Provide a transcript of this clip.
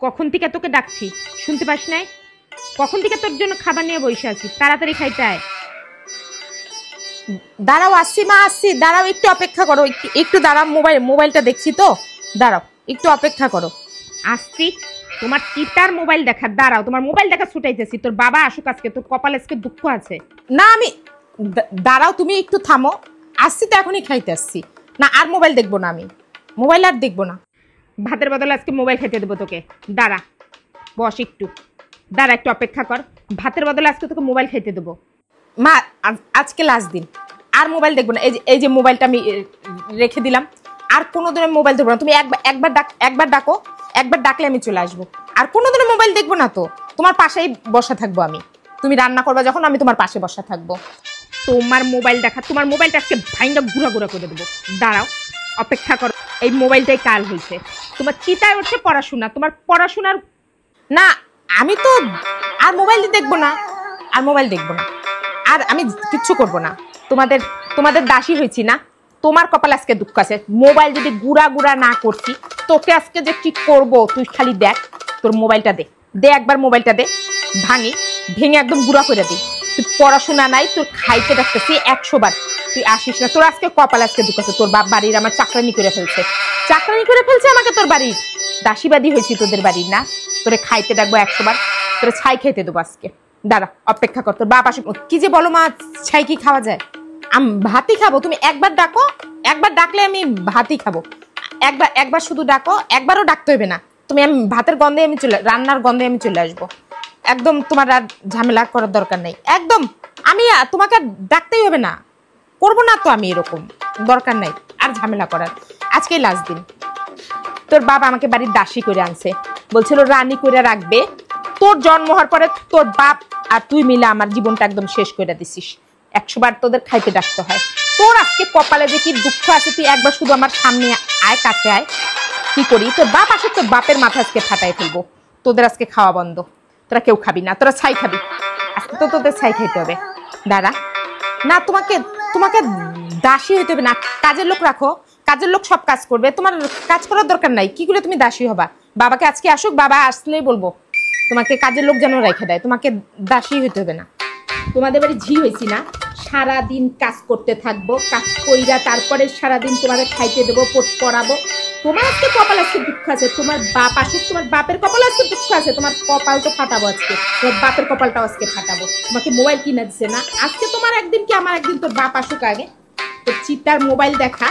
কখন থেকে তোকে ডাকছি, শুনতে পাস নাই? কখন থেকে তোর জন্য খাবার নিয়ে বসে আছি, তাড়াতাড়ি খাইতে আয়। দাঁড়াও, আসছি মা, আসছি। দাঁড়াও, একটু অপেক্ষা করো, একটু দাঁড়াও। মোবাইলটা দেখছি তো, দাঁড়াও, একটু অপেক্ষা করো। আসছি, তোমার চিতার মোবাইল দেখা। দাঁড়াও, তোমার মোবাইল দেখা ছুটাইতেছি। তোর বাবা আসুক আজকে, তোর কপালে আজকে দুঃখ আছে। না, আমি দাঁড়াও, তুমি একটু থামো। আসছি তো, এখনই খাইতে আসছি। না, আর মোবাইল দেখবো না, আমি মোবাইল আর দেখবো না। ভাতের বদলে আজকে মোবাইল খাইতে দেবো তোকে। দাঁড়া, বস একটু, দাঁড়া, একটু অপেক্ষা কর। ভাতের বদলে আজকে তোকে মোবাইল খাইতে দেবো। মা, আজকে লাস্ট দিন, আর মোবাইল দেখবো না। এই যে মোবাইলটা আমি রেখে দিলাম, আর কোনোদিনও মোবাইল দেখবো না। তুমি একবার ডাকো, একবার ডাকলে আমি চলে আসবো। আর কোনোদিনও মোবাইল দেখবো না তো, তোমার পাশেই বসা থাকবো আমি। তুমি রান্না করবা যখন, আমি তোমার পাশে বসা থাকবো। তোমার মোবাইল দেখা, তোমার মোবাইলটা আজকে ভাইঙ্গা গুড়া গুড়া করে দেবো। দাঁড়াও, অপেক্ষা করো। এই মোবাইলটাই কাল হয়েছে। তোমার চিতায় উঠছে পড়াশোনা, তোমার পড়াশোনার। না, আমি তো আর মোবাইল দেখবো না, আর মোবাইল দেখবো না, আর আমি কিচ্ছু করবো না। তোমাদের দাসী হয়েছি না? তোমার কপাল আজকে দুঃখ আছে। মোবাইল যদি গুড়া গুড়া না করছি, তোকে আজকে যে কি করবো তুই খালি দেখ। তোর মোবাইলটা দে, একবার মোবাইলটা দে। ভেঙে একদম গুড়া করে দিই। তুই পড়াশোনা নাই, তোর খাইতে ডাকতেছি 100 বার, তুই আসিস না। তোর আজকে কপাল আজকে দুঃখ আছে। তোর বাপ বাড়ির আমার চাকরানি করে ফেলছে, আমাকে। তোর বাড়ির দাসীবাদী হয়েছি তোদের বাড়ির না? তোরে খাইতে ডাকবো 100 বার, তোরে ছাই খাইতে দেবো আজকে। দাঁড়া, অপেক্ষা কর, তোর বাপ আসুক। কি যে বলো মা, ছাই কি খাওয়া যায়? আমি ভাতই খাবো। তুমি একবার ডাকো, একবার ডাকলে আমি ভাতই খাবো। একবার শুধু ডাকো, একবারও ডাকতে হবে না তুমি। আমি ভাতের গন্ধে রান্নার গন্ধে আমি চলে আসবো। একদম তোমার আর ঝামেলা করার দরকার নেই। একদম আমি তোমাকে ডাকতেই হবে না, করবো না তো আমি এরকম। দরকার নাই আর ঝামেলা করার। আজকেই লাস্ট দিন। তোর বাবা আমাকে বাড়ির দাসী করে আনছে, বলছিল রানী করে রাখবে। তোর জন্ম হওয়ার পরে তোর বাপ আর তুই মিলে আমার জীবনটা একদম শেষ করে দিছিস। 100 বার তোদের খাইতে ডাকতে হয়। তোর আজকে কপালে যে কি দুঃখ আছে, তুই একবার শুধু আমার সামনে আয়, কাছে আয়। কি করি, তোর বাপ আসে, তোর বাপের মাথা আজকে ফাটাই ফেলবো। তোদের আজকে খাওয়া বন্ধ, তোরা কেউ খাবি না, তোরা ছাই খাবি। আজকে তো তোদের ছাই খাইতে হবে। দাঁড়া, না, তোমাকে দাসী হইতে হবে না। কাজের লোক রাখো, কাজের লোক সব কাজ করবে, তোমার কাজ করার দরকার নাই। কি করে তুমি দাসী হবা? বাবাকে আজকে আসুক, বাবা আসলেই বলবো তোমাকে কাজের লোক যেন রেখে দেয়। তোমাকে দাসী হইতে হবে না। তোমাদের বাড়ি ঝি হয়েছি না? সারাদিন কাজ করতে থাকবো, কাজ কইরা তারপরে সারাদিন তোমাদের খাইতে দেবো, পড়াবো। তোমার আজকে কপাল আজকে দুঃখ আছে। তোমার বাপ আসুক, তোমার বাপের কপাল আজকে দুঃখ আছে। তোমার কপাল তো ফাটাবো আজকে, তোমার বাপের কপালটাও আজকে ফাটাবো। তোমাকে মোবাইল কিনে দিচ্ছে না আজকে, তোমার একদিন কি আমার একদিন। তোর বাপ আসুক আগে, তোর চিতার মোবাইল দেখা।